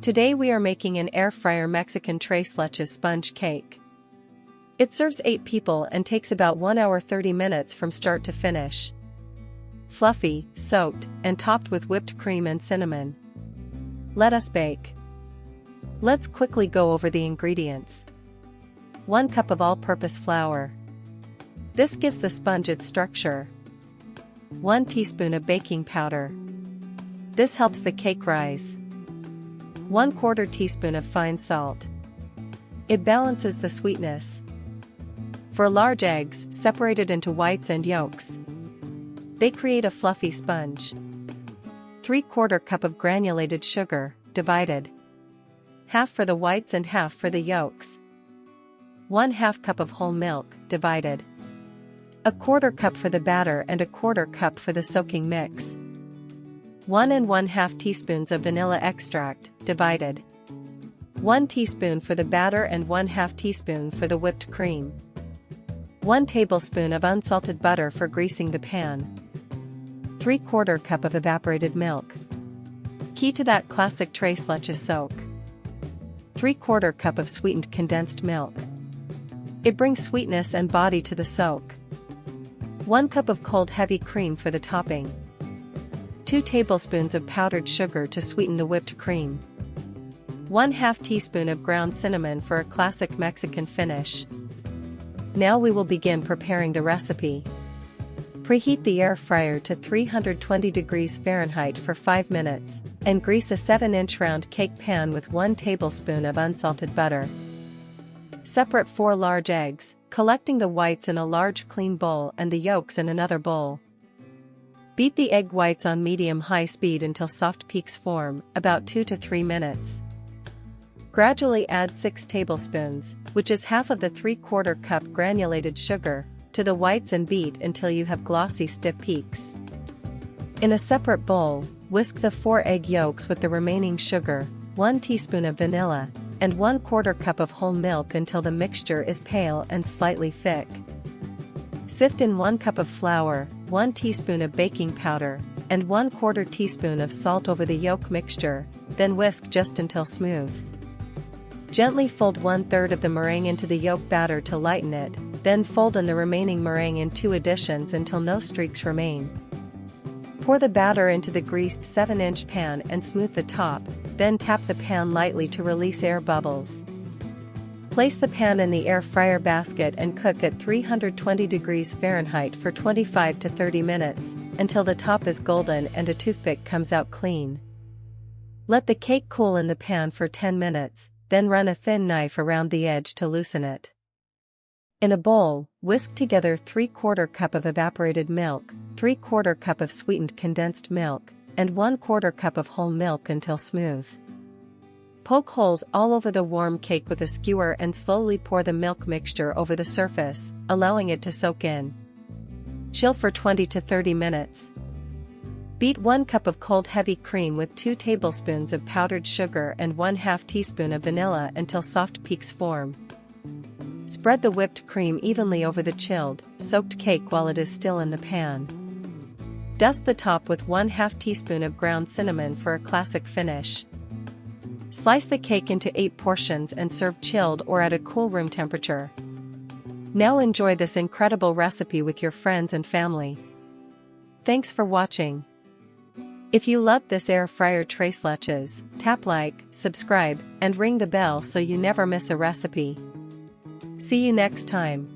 Today we are making an air fryer Mexican tres leches sponge cake. It serves 8 people and takes about 1 hour 30 minutes from start to finish. Fluffy, soaked, and topped with whipped cream and cinnamon. Let us bake. Let's quickly go over the ingredients. 1 cup of all-purpose flour. This gives the sponge its structure. 1 teaspoon of baking powder. This helps the cake rise. 1/4 teaspoon of fine salt. It balances the sweetness. For large eggs, separated into whites and yolks. They create a fluffy sponge. 3/4 cup of granulated sugar, divided. Half for the whites and half for the yolks. 1/2 cup of whole milk, divided. 1/4 cup for the batter and 1/4 cup for the soaking mix. 1 1/2 teaspoons of vanilla extract, divided. 1 teaspoon for the batter and 1/2 teaspoon for the whipped cream. 1 tablespoon of unsalted butter for greasing the pan. 3/4 cup of evaporated milk. Key to that classic tres leches soak. 3/4 cup of sweetened condensed milk. It brings sweetness and body to the soak. 1 cup of cold heavy cream for the topping. 2 tablespoons of powdered sugar to sweeten the whipped cream. 1/2 teaspoon of ground cinnamon for a classic Mexican finish. Now we will begin preparing the recipe. Preheat the air fryer to 320 degrees Fahrenheit for 5 minutes, and grease a 7-inch round cake pan with 1 tablespoon of unsalted butter. Separate 4 large eggs, collecting the whites in a large clean bowl and the yolks in another bowl. Beat the egg whites on medium-high speed until soft peaks form, about 2 to 3 minutes. Gradually add 6 tablespoons, which is half of the 3/4 cup granulated sugar, to the whites and beat until you have glossy stiff peaks. In a separate bowl, whisk the 4 egg yolks with the remaining sugar, 1 teaspoon of vanilla, and 1/4 cup of whole milk until the mixture is pale and slightly thick. Sift in 1 cup of flour, 1 teaspoon of baking powder, and 1/4 teaspoon of salt over the yolk mixture, then whisk just until smooth. Gently fold 1/3 of the meringue into the yolk batter to lighten it, then fold in the remaining meringue in 2 additions until no streaks remain. Pour the batter into the greased 7-inch pan and smooth the top, then tap the pan lightly to release air bubbles. Place the pan in the air fryer basket and cook at 320 degrees Fahrenheit for 25 to 30 minutes, until the top is golden and a toothpick comes out clean. Let the cake cool in the pan for 10 minutes, then run a thin knife around the edge to loosen it. In a bowl, whisk together 3/4 cup of evaporated milk, 3/4 cup of sweetened condensed milk, and 1/4 cup of whole milk until smooth. Poke holes all over the warm cake with a skewer and slowly pour the milk mixture over the surface, allowing it to soak in. Chill for 20 to 30 minutes. Beat 1 cup of cold heavy cream with 2 tablespoons of powdered sugar and 1/2 teaspoon of vanilla until soft peaks form. Spread the whipped cream evenly over the chilled, soaked cake while it is still in the pan. Dust the top with 1/2 teaspoon of ground cinnamon for a classic finish. Slice the cake into 8 portions and serve chilled or at a cool room temperature. Now enjoy this incredible recipe with your friends and family. Thanks for watching. If you loved this air fryer tres leches, tap like, subscribe, and ring the bell so you never miss a recipe. See you next time.